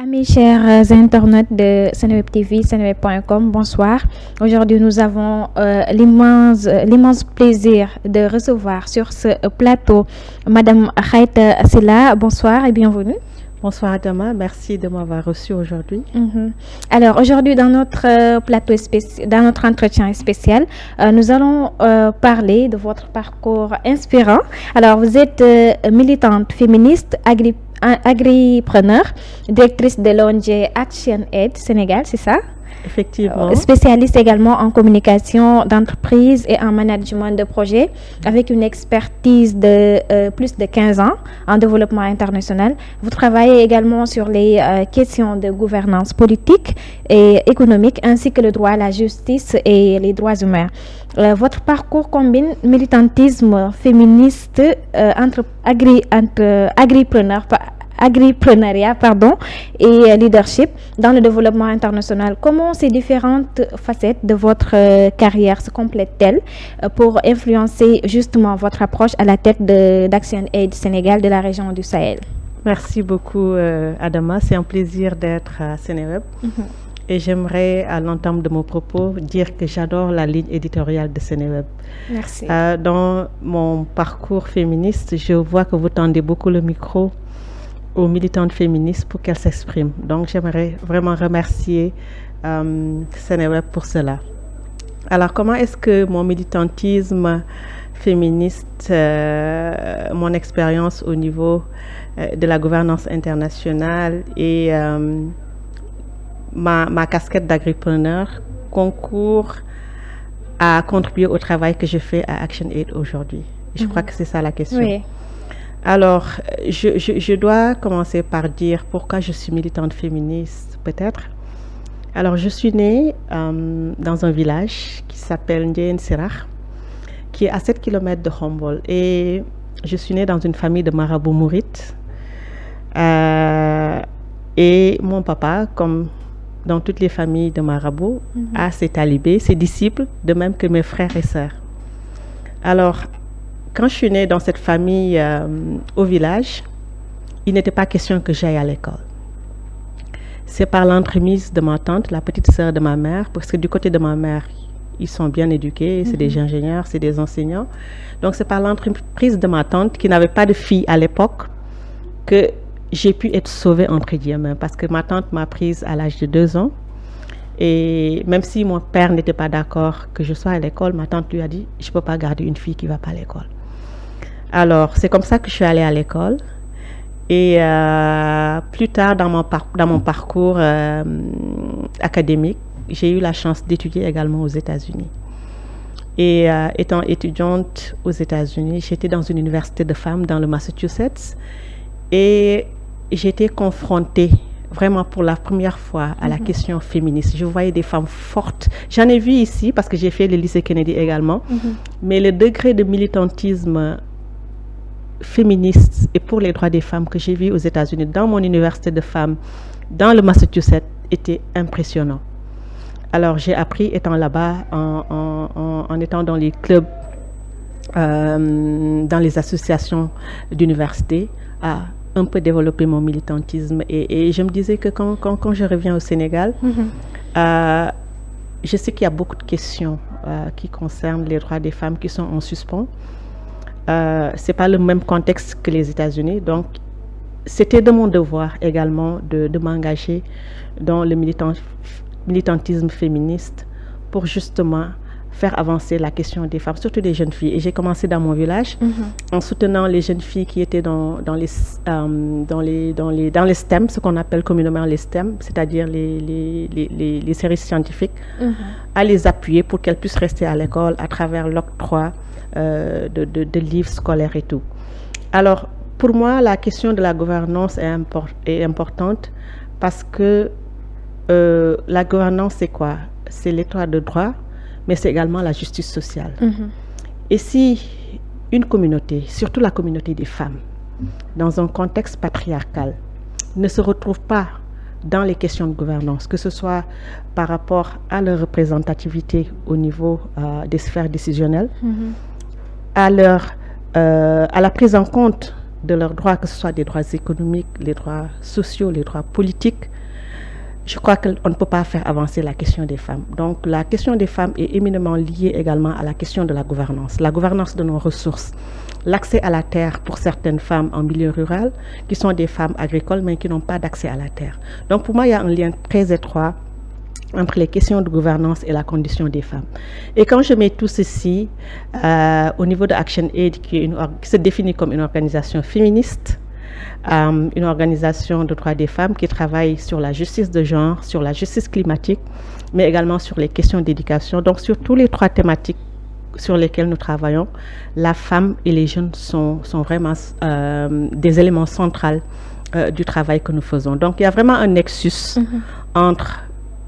Amis chers internautes de Seneweb TV, seneweb.com, bonsoir. Aujourd'hui, nous avons l'immense plaisir de recevoir sur ce plateau Madame Khaïta Sylla. Bonsoir et bienvenue. Bonsoir Adama, merci de m'avoir reçu aujourd'hui. Alors aujourd'hui dans notre plateau dans notre entretien spécial, nous allons parler de votre parcours inspirant. Alors vous êtes militante féministe, agripreneur, directrice de l'ONG Action Aid Sénégal, c'est ça? Effectivement. Spécialiste également en communication d'entreprise et en management de projet, avec une expertise de plus de 15 ans en développement international. Vous travaillez également sur les questions de gouvernance politique et économique, ainsi que le droit à la justice et les droits humains. Votre parcours combine militantisme féministe entre agriprenariat et leadership dans le développement international. Comment ces différentes facettes de votre carrière se complètent-elles pour influencer justement votre approche à la tête d'Action Aid Sénégal de la région du Sahel? Merci beaucoup Adama, c'est un plaisir d'être à Seneweb. Et j'aimerais, à l'entame de mon propos, dire que j'adore la ligne éditoriale de Seneweb. Merci. Dans mon parcours féministe, je vois que vous tendez beaucoup le micro aux militantes féministes pour qu'elles s'expriment. Donc, j'aimerais vraiment remercier Seneweb pour cela. Alors, comment est-ce que mon militantisme féministe, mon expérience au niveau de la gouvernance internationale et ma casquette d'agripreneur concourt à contribuer au travail que je fais à Action Aid aujourd'hui? Je crois que c'est ça la question. Oui. Alors, je dois commencer par dire pourquoi je suis militante féministe, peut-être. Alors, je suis née dans un village qui s'appelle Ndiéyène Sirakh, qui est à 7 km de Khombole. Et je suis née dans une famille de marabouts mourites. Et mon papa, comme dans toutes les familles de marabouts, a ses talibés, ses disciples, de même que mes frères et sœurs. Alors, quand je suis née dans cette famille au village, il n'était pas question que j'aille à l'école. C'est par l'entremise de ma tante, la petite sœur de ma mère, parce que du côté de ma mère, ils sont bien éduqués, c'est des ingénieurs, c'est des enseignants. Donc c'est par l'entreprise de ma tante, qui n'avait pas de fille à l'époque, que j'ai pu être sauvée entre guillemets, parce que ma tante m'a prise à l'âge de 2 ans. Et même si mon père n'était pas d'accord que je sois à l'école, ma tante lui a dit, je ne peux pas garder une fille qui ne va pas à l'école. Alors, c'est comme ça que je suis allée à l'école. Et plus tard, dans mon parcours académique, j'ai eu la chance d'étudier également aux États-Unis. Et étant étudiante aux États-Unis, j'étais dans une université de femmes dans le Massachusetts. Et j'étais confrontée vraiment pour la première fois à la question féministe. Je voyais des femmes fortes. J'en ai vu ici parce que j'ai fait le lycée Kennedy également. Mais le degré de militantisme féministe et pour les droits des femmes que j'ai vu aux États-Unis, dans mon université de femmes, dans le Massachusetts, était impressionnant. Alors j'ai appris, étant là-bas, en étant dans les clubs, dans les associations d'université, à un peu développer mon militantisme. Et je me disais que quand je reviens au Sénégal, je sais qu'il y a beaucoup de questions qui concernent les droits des femmes qui sont en suspens. Ce n'est pas le même contexte que les États-Unis. Donc, c'était de mon devoir également de m'engager dans le militantisme féministe pour justement faire avancer la question des femmes, surtout des jeunes filles. Et j'ai commencé dans mon village en soutenant les jeunes filles qui étaient dans les STEM, ce qu'on appelle communément les STEM, c'est-à-dire les séries scientifiques, à les appuyer pour qu'elles puissent rester à l'école à travers l'octroi de livres scolaires et tout. Alors, pour moi, la question de la gouvernance est importante parce que la gouvernance, c'est quoi? C'est l'état de droit, mais c'est également la justice sociale. Et si une communauté, surtout la communauté des femmes, dans un contexte patriarcal, ne se retrouve pas dans les questions de gouvernance, que ce soit par rapport à leur représentativité au niveau des sphères décisionnelles, à la prise en compte de leurs droits, que ce soit des droits économiques, les droits sociaux, les droits politiques, je crois qu'on ne peut pas faire avancer la question des femmes. Donc la question des femmes est éminemment liée également à la question de la gouvernance de nos ressources, l'accès à la terre pour certaines femmes en milieu rural, qui sont des femmes agricoles, mais qui n'ont pas d'accès à la terre. Donc pour moi, il y a un lien très étroit entre les questions de gouvernance et la condition des femmes. Et quand je mets tout ceci au niveau de ActionAid, qui se définit comme une organisation féministe, une organisation de droits des femmes qui travaille sur la justice de genre, sur la justice climatique, mais également sur les questions d'éducation. Donc sur tous les 3 thématiques sur lesquelles nous travaillons, la femme et les jeunes sont vraiment des éléments centraux du travail que nous faisons. Donc il y a vraiment un nexus entre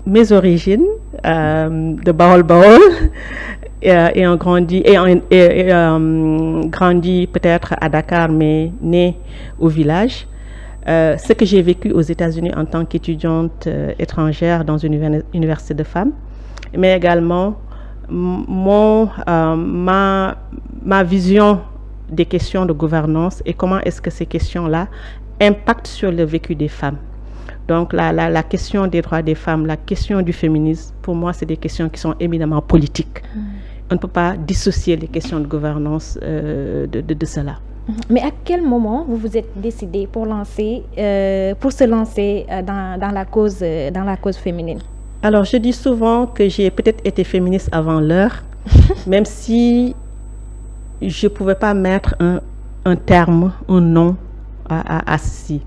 mes origines de Baol-Baol ayant grandi peut-être à Dakar, mais née au village. Ce que j'ai vécu aux États-Unis en tant qu'étudiante étrangère dans une université de femmes, mais également ma vision des questions de gouvernance et comment est-ce que ces questions-là impactent sur le vécu des femmes. Donc la question des droits des femmes, la question du féminisme, pour moi, c'est des questions qui sont éminemment politiques. On ne peut pas dissocier les questions de gouvernance de cela. Mais à quel moment vous vous êtes décidé pour se lancer dans la cause féminine? Alors, je dis souvent que j'ai peut-être été féministe avant l'heure, même si je ne pouvais pas mettre un terme, un nom à ceci.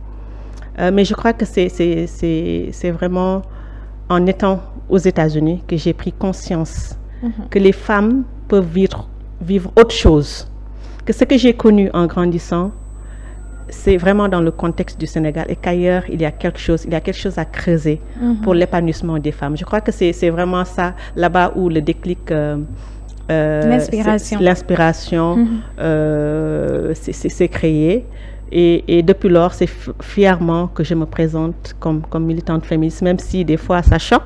Mais je crois que c'est vraiment en étant aux États-Unis que j'ai pris conscience que les femmes peuvent vivre autre chose. Que ce que j'ai connu en grandissant, c'est vraiment dans le contexte du Sénégal et qu'ailleurs, il y a quelque chose à creuser pour l'épanouissement des femmes. Je crois que c'est vraiment ça, là-bas où le déclic... l'inspiration s'est créée. Et depuis lors, c'est fièrement que je me présente comme militante féministe, même si des fois ça choque.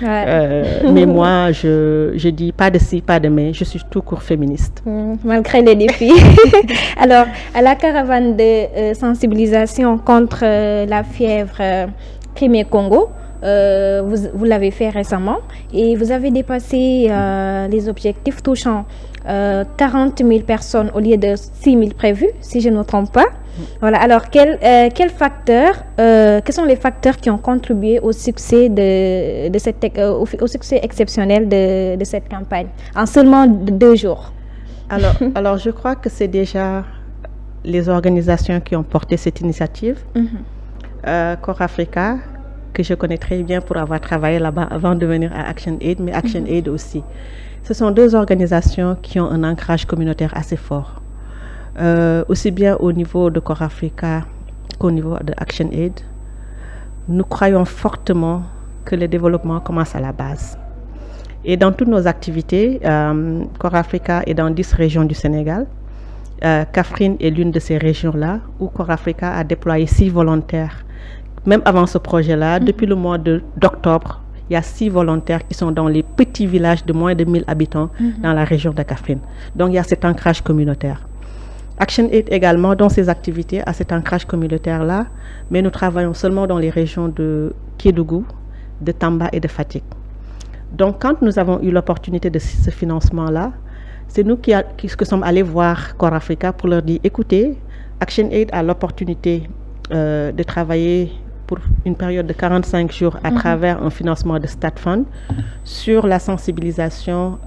Mais moi, je dis pas de si, pas de mais, je suis tout court féministe. Malgré les défis. Alors, à la caravane de sensibilisation contre la fièvre Crimée-Congo, vous l'avez fait récemment et vous avez dépassé les objectifs touchant 40 000 personnes au lieu de 6 000 prévus, si je ne me trompe pas. Voilà. Alors, quels sont les facteurs qui ont contribué au succès au succès exceptionnel de cette campagne en seulement 2 jours? Alors, je crois que c'est déjà les organisations qui ont porté cette initiative. Corps Africa, que je connais très bien pour avoir travaillé là-bas avant de venir à ActionAid, mais ActionAid aussi. Ce sont 2 organisations qui ont un ancrage communautaire assez fort. Aussi bien au niveau de Corps Africa qu'au niveau de ActionAid, nous croyons fortement que le développement commence à la base. Et dans toutes nos activités, Corps Africa est dans 10 régions du Sénégal. Kaffrine est l'une de ces régions-là où Corps Africa a déployé 6 volontaires. Même avant ce projet-là, depuis le mois d'octobre, il y a 6 volontaires qui sont dans les petits villages de moins de 1000 habitants dans la région de Kaffrine. Donc il y a cet ancrage communautaire. ActionAid également, dans ses activités, a cet ancrage communautaire-là, mais nous travaillons seulement dans les régions de Kédougou, de Tamba et de Fatick. Donc quand nous avons eu l'opportunité de ce financement-là, c'est nous qui sommes allés voir Corps Africa pour leur dire, écoutez, ActionAid a l'opportunité de travailler pour une période de 45 jours à travers un financement de StatFund sur la sensibilisation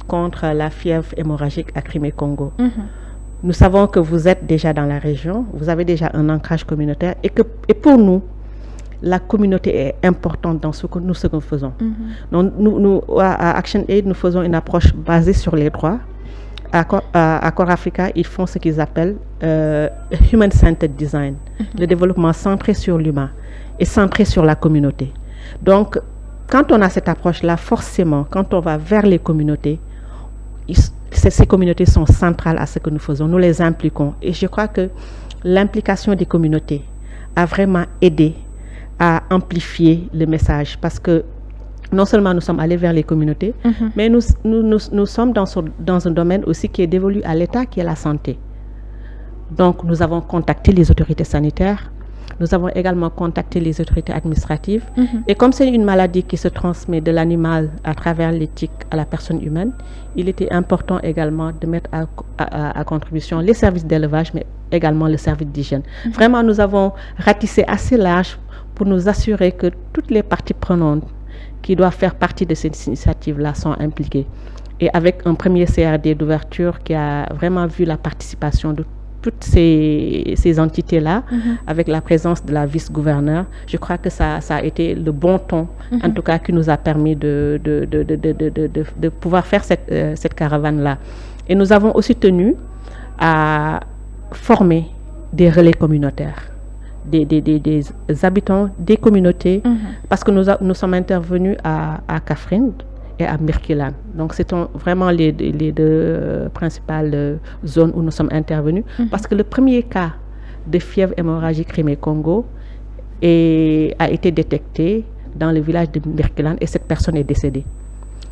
contre la fièvre hémorragique à Crimée-Congo. Nous savons que vous êtes déjà dans la région, vous avez déjà un ancrage communautaire et pour nous, la communauté est importante dans ce que nous faisons. Donc nous, à ActionAid, nous faisons une approche basée sur les droits. À Corps Africa, ils font ce qu'ils appellent Human-Centered Design, le développement centré sur l'humain et centré sur la communauté. Donc, quand on a cette approche-là, forcément, quand on va vers les communautés, ces communautés sont centrales à ce que nous faisons, nous les impliquons. Et je crois que l'implication des communautés a vraiment aidé à amplifier le message parce que non seulement nous sommes allés vers les communautés, mais nous sommes dans un domaine aussi qui est dévolu à l'État, qui est la santé. Donc, nous avons contacté les autorités sanitaires. Nous avons également contacté les autorités administratives. Et comme c'est une maladie qui se transmet de l'animal à travers l'éthique à la personne humaine, il était important également de mettre à contribution les services d'élevage, mais également le service d'hygiène. Vraiment, nous avons ratissé assez large pour nous assurer que toutes les parties prenantes qui doivent faire partie de cette initiative-là sont impliquées. Et avec un premier CRD d'ouverture qui a vraiment vu la participation de toutes ces entités-là, avec la présence de la vice-gouverneure, je crois que ça a été le bon ton, en tout cas, qui nous a permis de pouvoir faire cette caravane-là. Et nous avons aussi tenu à former des relais communautaires, des habitants, des communautés, parce que nous sommes intervenus à Kaffrine et à Birkelane. Donc, c'est vraiment les deux principales zones où nous sommes intervenus. Parce que le premier cas de fièvre hémorragique Crimée-Congo a été détecté dans le village de Birkelane et cette personne est décédée.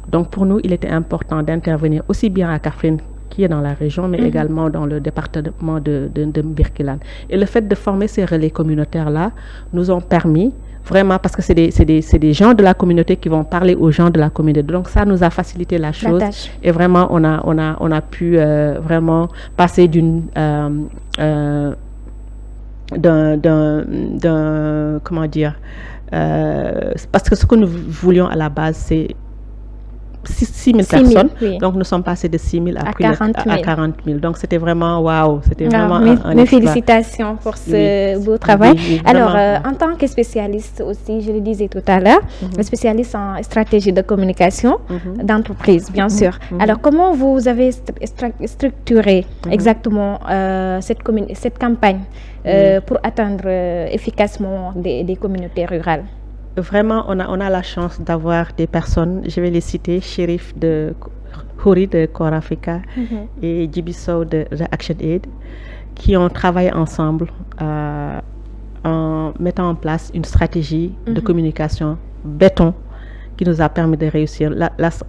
Donc, pour nous, il était important d'intervenir aussi bien à Kaffrine, qui est dans la région, mais également dans le département de Birkelane. Et le fait de former ces relais communautaires-là nous ont permis vraiment, parce que c'est des gens de la communauté qui vont parler aux gens de la communauté. Donc, ça nous a facilité la chose. Et vraiment, on a pu vraiment passer comment dire, parce que ce que nous voulions à la base, c'est 6 000 personnes. Oui. Donc, nous sommes passés de 6 000 à 40 000. Donc, c'était vraiment waouh. C'était vraiment mes félicitations pour ce beau travail. Oui, alors, en tant que spécialiste aussi, je le disais tout à l'heure, spécialiste en stratégie de communication d'entreprise, bien sûr. Alors, comment vous avez structuré exactement cette campagne pour atteindre efficacement des communautés rurales? Vraiment, on a la chance d'avoir des personnes, je vais les citer, Chérif de Houri de Core Africa et Djibiso de Action Aid, qui ont travaillé ensemble en mettant en place une stratégie de communication béton qui nous a permis de réussir.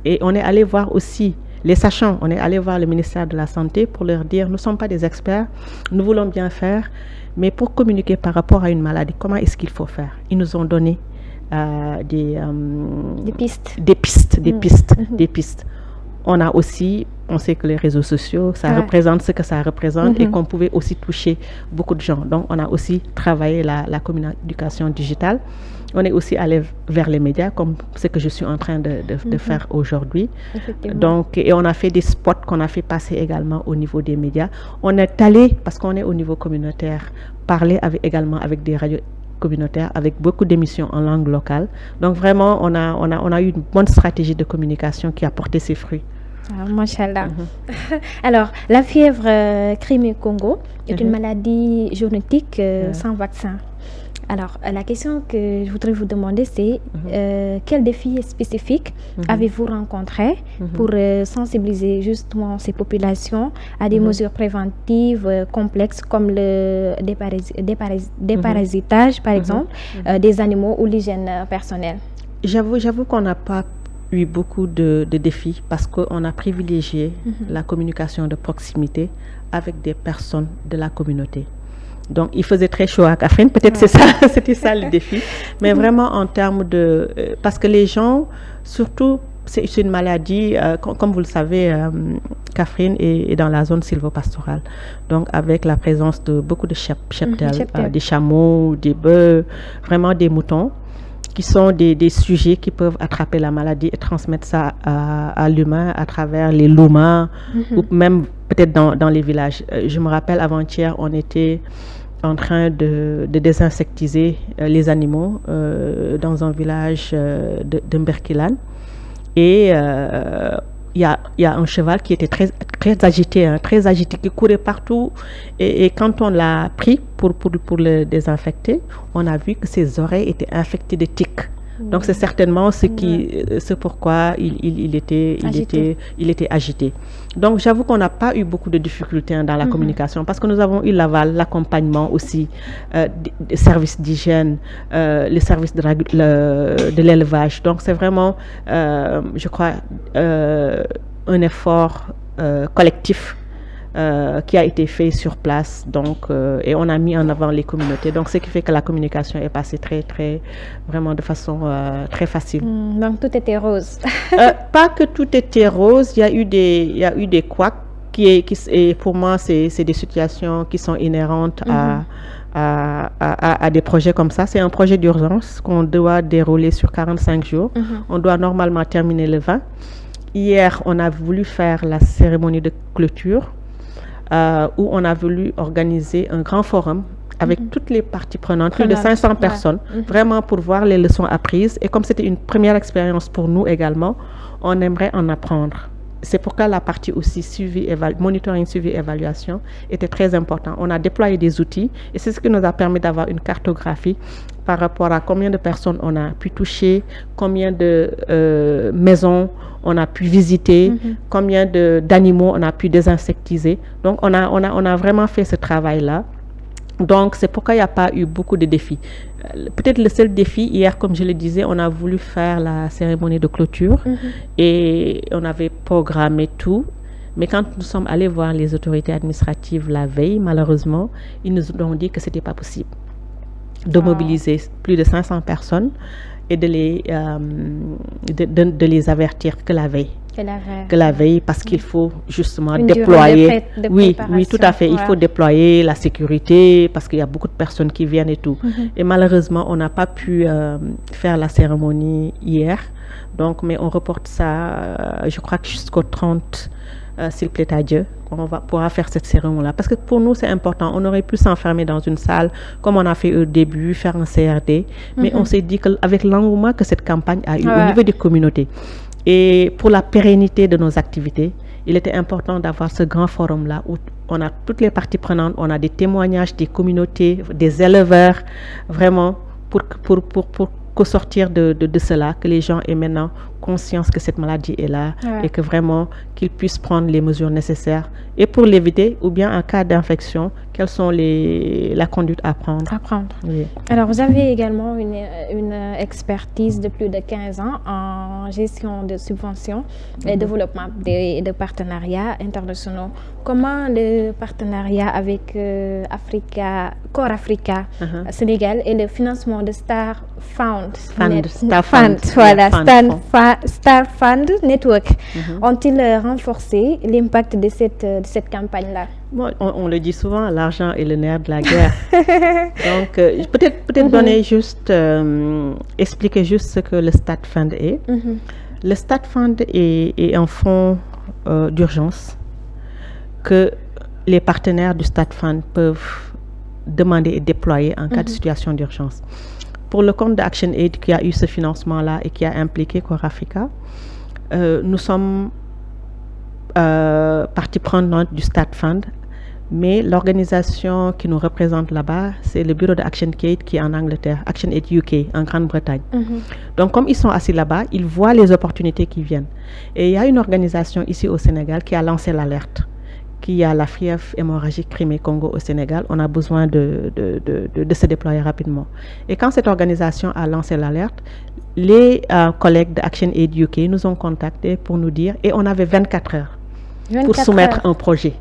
Et on est allé voir aussi les sachants, on est allé voir le ministère de la Santé pour leur dire, nous ne sommes pas des experts, nous voulons bien faire, mais pour communiquer par rapport à une maladie, comment est-ce qu'il faut faire? Ils nous ont donné des pistes. On a aussi, on sait que les réseaux sociaux, ça représente ce que ça représente et qu'on pouvait aussi toucher beaucoup de gens. Donc, on a aussi travaillé la communication digitale. On est aussi allé vers les médias, comme ce que je suis en train de faire aujourd'hui. Donc, et on a fait des spots qu'on a fait passer également au niveau des médias. On est allé, parce qu'on est au niveau communautaire, parler également avec des radios communautaire avec beaucoup d'émissions en langue locale. Donc vraiment, on a eu une bonne stratégie de communication qui a porté ses fruits. Machallah. Alors, la fièvre Crimée-Congo est une maladie zoonotique sans vaccin. Alors, la question que je voudrais vous demander, c'est quels défis spécifiques avez-vous rencontrés pour sensibiliser justement ces populations à des mesures préventives complexes comme le déparasitage, par exemple, des animaux ou l'hygiène personnelle? J'avoue qu'on n'a pas eu beaucoup de défis parce qu'on a privilégié la communication de proximité avec des personnes de la communauté. Donc, il faisait très chaud à Kaffrine. Peut-être c'était ça le défi. Mais vraiment en termes parce que les gens, surtout, c'est une maladie, comme vous le savez, Kaffrine est dans la zone sylvopastorale. Donc, avec la présence de beaucoup de cheptels, des chameaux, des bœufs, vraiment des moutons, qui sont des sujets qui peuvent attraper la maladie et transmettre ça à l'humain à travers les loumas ou même peut-être dans les villages. Je me rappelle avant-hier, on était en train de désinsectiser les animaux dans un village de Birkelane. Et il y a un cheval qui était très agité, qui courait partout. Et quand on l'a pris pour le désinfecter, on a vu que ses oreilles étaient infectées de tiques. Donc c'est certainement ce pourquoi il était agité. Donc j'avoue qu'on n'a pas eu beaucoup de difficultés dans la communication parce que nous avons eu l'aval, l'accompagnement aussi des services d'hygiène, les services de l'élevage. Donc c'est vraiment, je crois, un effort collectif qui a été fait sur place. Donc, et on a mis en avant les communautés. Donc, ce qui fait que la communication est passée vraiment de façon très facile. Donc, tout était rose. Pas que tout était rose. Il y a eu des couacs et pour moi, c'est des situations qui sont inhérentes à des projets comme ça. C'est un projet d'urgence qu'on doit dérouler sur 45 jours. On doit normalement terminer le 20. Hier, on a voulu faire la cérémonie de clôture où on a voulu organiser un grand forum avec toutes les parties prenantes, plus de 500 personnes, vraiment pour voir les leçons apprises. Et comme c'était une première expérience pour nous également, on aimerait en apprendre. C'est pourquoi la partie aussi monitoring, suivi, évaluation était très importante. On a déployé des outils et c'est ce qui nous a permis d'avoir une cartographie par rapport à combien de personnes on a pu toucher, combien de maisons on a pu visiter, combien d'animaux on a pu désinsectiser. Donc, on a vraiment fait ce travail-là. Donc, c'est pourquoi il n'y a pas eu beaucoup de défis. Peut-être le seul défi, hier, comme je le disais, on a voulu faire la cérémonie de clôture et on avait programmé tout. Mais quand nous sommes allés voir les autorités administratives la veille, malheureusement, ils nous ont dit que ce n'était pas possible de mobiliser plus de 500 personnes et de les avertir que la veille. Que la veille, parce qu'il faut justement déployer. Oui, tout à fait. Il faut déployer la sécurité parce qu'il y a beaucoup de personnes qui viennent et tout. Et malheureusement, on n'a pas pu faire la cérémonie hier. Donc, mais on reporte ça, je crois que jusqu'au 30, s'il plaît à Dieu, on pourra faire cette cérémonie-là. Parce que pour nous, c'est important. On aurait pu s'enfermer dans une salle, comme on a fait au début, faire un CRD. Mais on s'est dit qu'avec l'engouement que cette campagne a eu au niveau des communautés, et pour la pérennité de nos activités, il était important d'avoir ce grand forum-là où on a toutes les parties prenantes, on a des témoignages des communautés, des éleveurs, vraiment, pour sortir de cela, que les gens aient maintenant conscience que cette maladie est là et que vraiment qu'ils puissent prendre les mesures nécessaires et pour l'éviter ou bien en cas d'infection, quelles sont la conduite à prendre. Oui. Alors, vous avez également une expertise de plus de 15 ans en gestion de subventions et développement de partenariats internationaux. Comment le partenariat avec Core Africa Sénégal et le financement de Star Fund Network ont-ils renforcé l'impact de cette campagne-là? Bon, on le dit souvent, l'argent est le nerf de la guerre. Donc, peut-être donner juste, expliquer juste ce que le Star Fund est. Le Star Fund est un fonds d'urgence que les partenaires du Star Fund peuvent demander et déployer en cas de situation d'urgence. Pour le compte d'ActionAid qui a eu ce financement-là et qui a impliqué Core Africa, nous sommes partie prenante du Star Fund, mais l'organisation qui nous représente là-bas, c'est le bureau d'ActionAid qui est en Angleterre, ActionAid UK, en Grande-Bretagne. Donc, comme ils sont assis là-bas, ils voient les opportunités qui viennent. Et il y a une organisation ici au Sénégal qui a lancé l'alerte, qui a la fièvre hémorragique Crimée-Congo au Sénégal. On a besoin de se déployer rapidement. Et quand cette organisation a lancé l'alerte, les collègues de ActionAid UK nous ont contactés pour nous dire, et on avait 24 heures pour soumettre un projet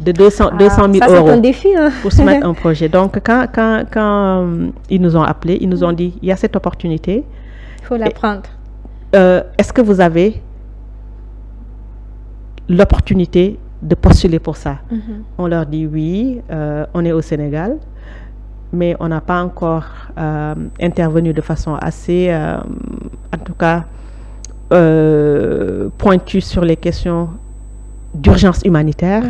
de 200 000 euros un défi, hein. pour soumettre un projet. Donc, quand ils nous ont appelés, ils nous ont dit, il y a cette opportunité. Il faut la prendre. Est-ce que vous avez l'opportunité de postuler pour ça? On leur dit oui, on est au Sénégal, mais on n'a pas encore intervenu de façon assez, en tout cas, pointue sur les questions d'urgence humanitaire,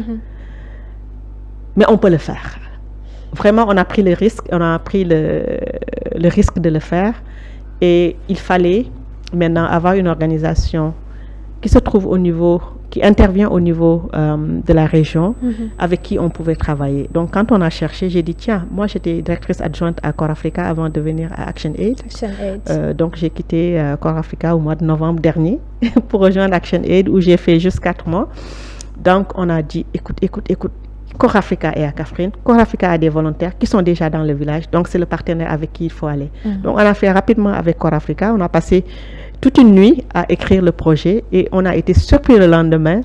mais on peut le faire. Vraiment, on a pris le risque, le risque de le faire, et il fallait maintenant avoir une organisation qui se trouve qui intervient au niveau de la région, avec qui on pouvait travailler. Donc, quand on a cherché, j'ai dit, tiens, moi, j'étais directrice adjointe à Core Africa avant de venir à ActionAid. Donc, j'ai quitté Core Africa au mois de novembre dernier pour rejoindre ActionAid, où j'ai fait juste 4 mois. Donc, on a dit, écoute, Core Africa est à Kaffrine. Core Africa a des volontaires qui sont déjà dans le village. Donc, c'est le partenaire avec qui il faut aller. Donc, on a fait rapidement avec Core Africa. On a passé toute une nuit à écrire le projet et on a été surpris le lendemain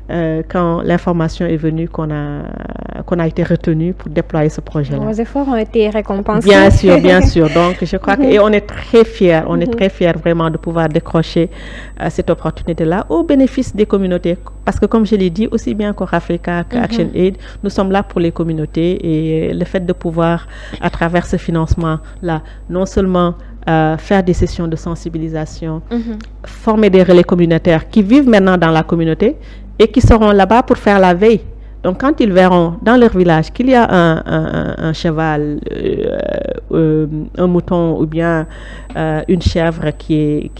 quand l'information est venue qu'on a été retenu pour déployer ce projet-là. Vos efforts ont été récompensés. Bien sûr, bien sûr. Donc, je crois et on est très fiers, très fiers vraiment de pouvoir décrocher cette opportunité-là au bénéfice des communautés. Parce que, comme je l'ai dit, aussi bien qu'Africa, qu'ActionAid, nous sommes là pour les communautés et le fait de pouvoir, à travers ce financement-là, non seulement faire des sessions de sensibilisation, former des relais communautaires qui vivent maintenant dans la communauté et qui seront là-bas pour faire la veille. Donc, quand ils verront dans leur village qu'il y a un cheval, un mouton ou bien une chèvre qui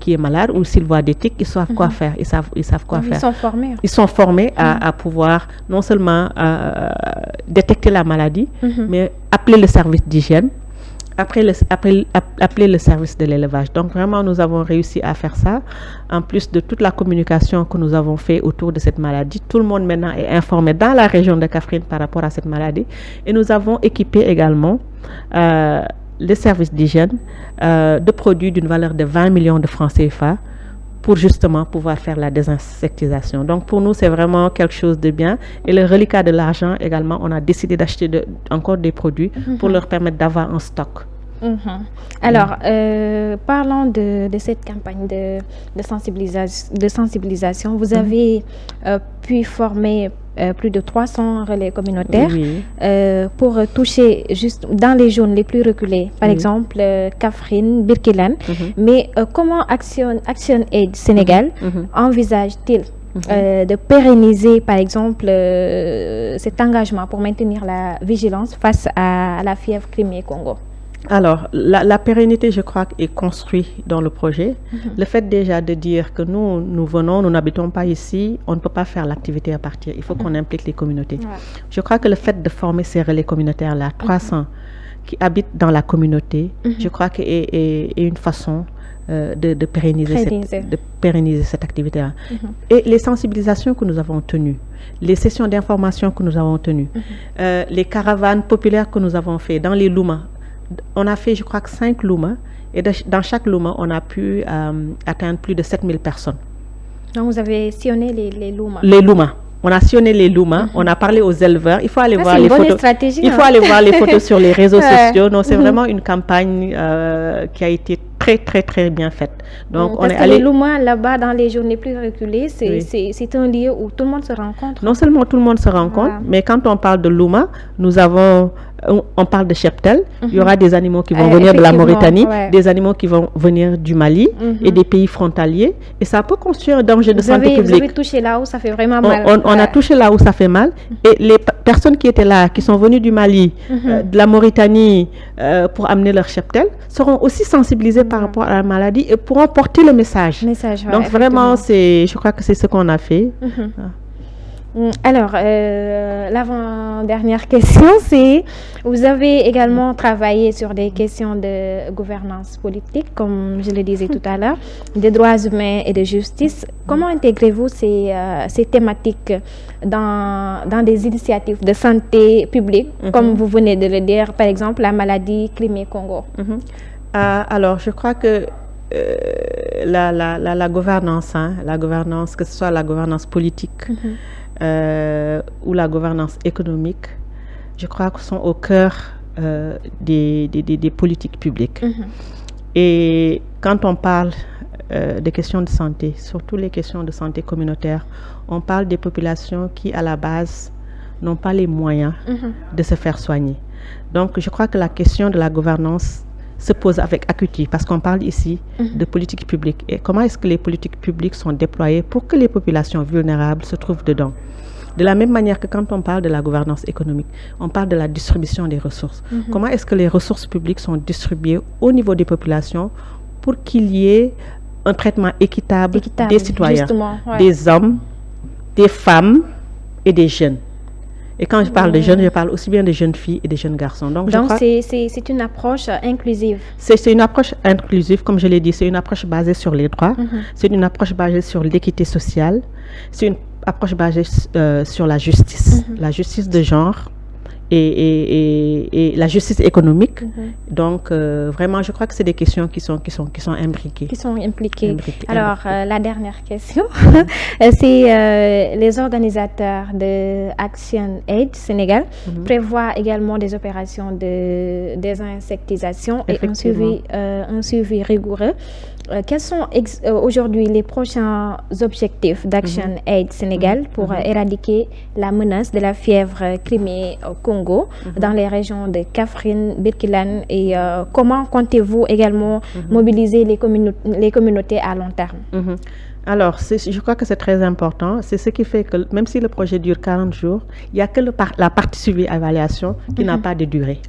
est malade, ou s'ils voient des tiques, ils savent quoi faire. Ils savent quoi faire. Ils sont formés. Ils sont formés à pouvoir non seulement détecter la maladie, mais appeler le service d'hygiène. Appeler le service de l'élevage. Donc vraiment, nous avons réussi à faire ça. En plus de toute la communication que nous avons fait autour de cette maladie, tout le monde maintenant est informé dans la région de Kaffrine par rapport à cette maladie. Et nous avons équipé également le service d'hygiène de produits d'une valeur de 20 millions de francs CFA pour justement pouvoir faire la désinsectisation. Donc pour nous, c'est vraiment quelque chose de bien. Et le reliquat de l'argent également, on a décidé d'acheter encore des produits pour leur permettre d'avoir un stock. Alors, parlons de cette campagne de sensibilisation. Vous avez pu former plus de 300 relais communautaires pour toucher juste dans les zones les plus reculées, par exemple Kaffrine, Birkelane. Mais comment ActionAid Sénégal envisage-t-il de pérenniser, par exemple, cet engagement pour maintenir la vigilance face à la fièvre Crimée-Congo? Alors, la pérennité, je crois, est construite dans le projet. Le fait déjà de dire que nous venons, nous n'habitons pas ici, on ne peut pas faire l'activité à partir. Il faut qu'on implique les communautés. Je crois que le fait de former ces relais communautaires-là, 300 qui habitent dans la communauté, je crois que est une façon de pérenniser cette activité-là. Et les sensibilisations que nous avons tenues, les sessions d'information que nous avons tenues, les caravanes populaires que nous avons fait dans les Louma. On a fait, je crois, 5 Louma. Et dans chaque Louma, on a pu atteindre plus de 7000 personnes. Donc, vous avez sillonné les Louma. Les Louma. On a sillonné les Louma, on a parlé aux éleveurs. Il faut aller voir les photos. Il faut aller voir les photos sur les réseaux sociaux. Non, c'est vraiment une campagne qui a été très, très, très bien faite. Donc, on est allé. Les Louma, là-bas, dans les zones les plus reculées, c'est un lieu où tout le monde se rencontre. Non seulement tout le monde se rencontre, mais quand on parle de Louma, on parle de cheptel. Il y aura des animaux qui vont venir de la Mauritanie, des animaux qui vont venir du Mali et des pays frontaliers. Et ça peut constituer un danger de santé publique. Vous avez touché là où ça fait vraiment mal. On a touché là où ça fait mal. Et les personnes qui étaient là, qui sont venues du Mali, de la Mauritanie, pour amener leur cheptel, seront aussi sensibilisées par rapport à la maladie et pourront porter le message. Donc vraiment, je crois que c'est ce qu'on a fait. Alors, l'avant-dernière question, c'est, vous avez également travaillé sur des questions de gouvernance politique, comme je le disais tout à l'heure, des droits humains et de justice. Comment intégrez-vous ces thématiques dans des initiatives de santé publique, comme vous venez de le dire, par exemple, la maladie Crimée-Congo? Alors, je crois que la gouvernance, que ce soit la gouvernance politique, ou la gouvernance économique, je crois que sont au cœur des politiques publiques. Et quand on parle des questions de santé, surtout les questions de santé communautaire, on parle des populations qui, à la base, n'ont pas les moyens de se faire soigner. Donc, je crois que la question de la gouvernance se pose avec acuité parce qu'on parle ici de politique publique. Et comment est-ce que les politiques publiques sont déployées pour que les populations vulnérables se trouvent dedans? De la même manière que quand on parle de la gouvernance économique, on parle de la distribution des ressources. Comment est-ce que les ressources publiques sont distribuées au niveau des populations pour qu'il y ait un traitement équitable des citoyens, des hommes, des femmes et des jeunes? Et quand je parle de jeunes, je parle aussi bien de jeunes filles et de jeunes garçons. Donc c'est une approche inclusive. C'est une approche inclusive, comme je l'ai dit, c'est une approche basée sur les droits, c'est une approche basée sur l'équité sociale, c'est une approche basée sur la justice de genre, et la justice économique. Donc, vraiment, je crois que c'est des questions qui sont imbriquées. Qui sont impliquées. Alors, la dernière question, c'est les organisateurs de Action Aid Sénégal prévoient également des opérations de désinsectisation et un suivi rigoureux. Quels sont aujourd'hui les prochains objectifs d'Action Aid Sénégal pour éradiquer la menace de la fièvre crimée au Congo dans les régions de Kaffrine, Birkelane et comment comptez-vous également mobiliser les communautés à long terme? Alors, je crois que c'est très important. C'est ce qui fait que même si le projet dure 40 jours, il n'y a que la partie suivi-évaluation qui n'a pas de durée.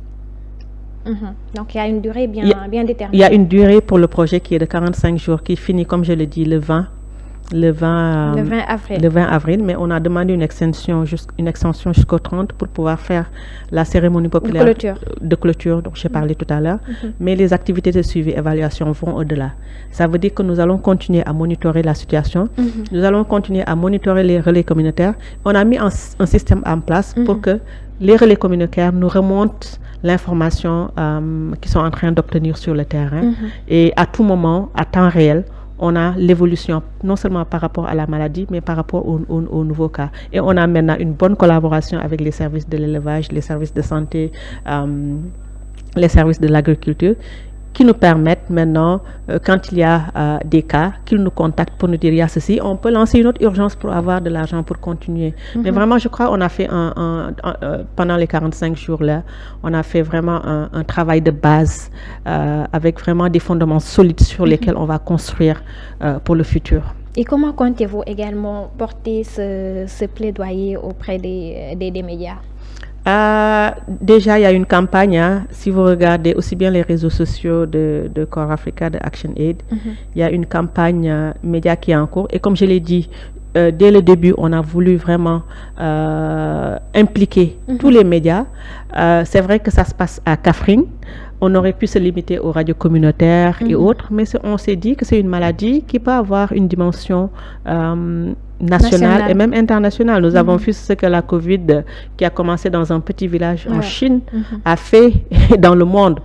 Donc, il y a une durée bien déterminée. Il y a une durée pour le projet qui est de 45 jours, qui finit, comme je le dis, le 20 avril. Mais on a demandé une extension jusqu'au 30 pour pouvoir faire la cérémonie populaire de clôture dont j'ai parlé tout à l'heure. Mais les activités de suivi et évaluation vont au-delà. Ça veut dire que nous allons continuer à monitorer la situation. Nous allons continuer à monitorer les relais communautaires. On a mis un système en place pour que les relais communautaires nous remontent l'information qu'ils sont en train d'obtenir sur le terrain. Et à tout moment, à temps réel, on a l'évolution, non seulement par rapport à la maladie, mais par rapport aux nouveaux cas. Et on a maintenant une bonne collaboration avec les services de l'élevage, les services de santé, les services de l'agriculture, qui nous permettent maintenant, quand il y a des cas, qu'ils nous contactent pour nous dire il y a ceci, on peut lancer une autre urgence pour avoir de l'argent pour continuer. Mais vraiment, je crois qu'on a fait pendant les 45 jours-là, on a fait vraiment un travail de base avec vraiment des fondements solides sur lesquels on va construire pour le futur. Et comment comptez-vous également porter ce plaidoyer auprès des médias? Déjà, il y a une campagne, si vous regardez aussi bien les réseaux sociaux de Core Africa, de Action Aid, il y a une campagne média qui est en cours. Et comme je l'ai dit, dès le début, on a voulu vraiment impliquer tous les médias. C'est vrai que ça se passe à Kaffrine. On aurait pu se limiter aux radios communautaires et autres, mais on s'est dit que c'est une maladie qui peut avoir une dimension nationale et même internationale. Nous avons vu ce que la Covid, qui a commencé dans un petit village en Chine, a fait dans le monde.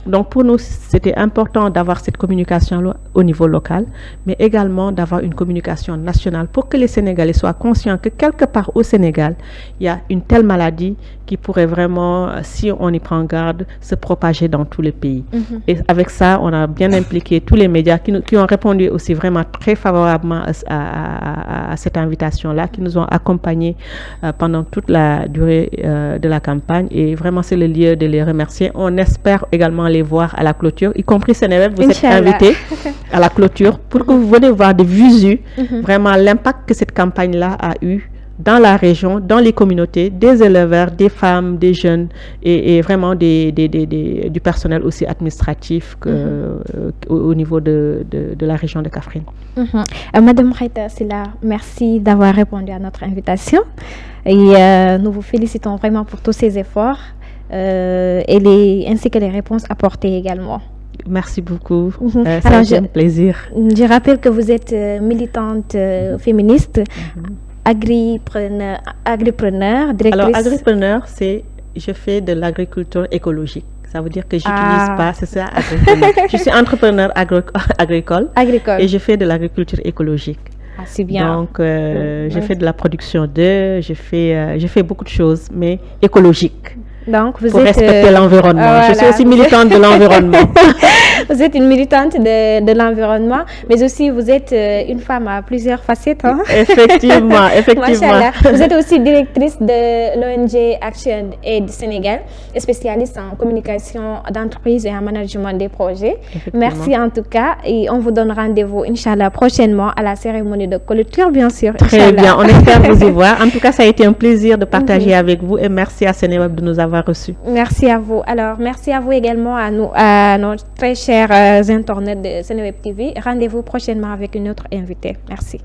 Donc pour nous, c'était important d'avoir cette communication au niveau local, mais également d'avoir une communication nationale pour que les Sénégalais soient conscients que quelque part au Sénégal, il y a une telle maladie qui pourrait vraiment, si on y prend garde, se propager dans tous les pays. Et avec ça, on a bien impliqué tous les médias qui ont répondu aussi vraiment très favorablement à cette invitation-là, qui nous ont accompagnés pendant toute la durée de la campagne. Et vraiment, c'est le lieu de les remercier. On espère également les voir à la clôture, y compris Sénégal. Vous êtes invités à la clôture pour que vous venez voir de visu vraiment l'impact que cette campagne-là a eu dans la région, dans les communautés, des éleveurs, des femmes, des jeunes et vraiment du personnel aussi administratif au niveau de la région de Kaffrine. Madame Reita Sylla, merci d'avoir répondu à notre invitation et nous vous félicitons vraiment pour tous ces efforts ainsi que les réponses apportées également. Merci beaucoup. Ça a été un plaisir. Je rappelle que vous êtes militante féministe. Agripreneur, directrice. Alors, agripreneur, je fais de l'agriculture écologique. Ça veut dire que j'utilise pas, c'est ça, agripreneur. Je suis entrepreneur agricole et je fais de l'agriculture écologique. C'est bien. Donc, je fais de la production d'œufs, je fais beaucoup de choses, mais écologiques. Donc, pour respecter l'environnement. Voilà. Je suis aussi militante de l'environnement. Vous êtes une militante de l'environnement, mais aussi vous êtes une femme à plusieurs facettes. Effectivement. Vous êtes aussi directrice de l'ONG Action Aid Sénégal, spécialiste en communication d'entreprise et en management des projets. Merci en tout cas et on vous donne rendez-vous, Inch'Allah, prochainement à la cérémonie de clôture, bien sûr. Très bien, on espère vous y voir. En tout cas, ça a été un plaisir de partager avec vous et merci à Sénéweb de nous avoir reçus. Merci à vous. Alors, merci à vous également, à nos très chers internautes de Seneweb TV. Rendez-vous prochainement avec une autre invitée. Merci.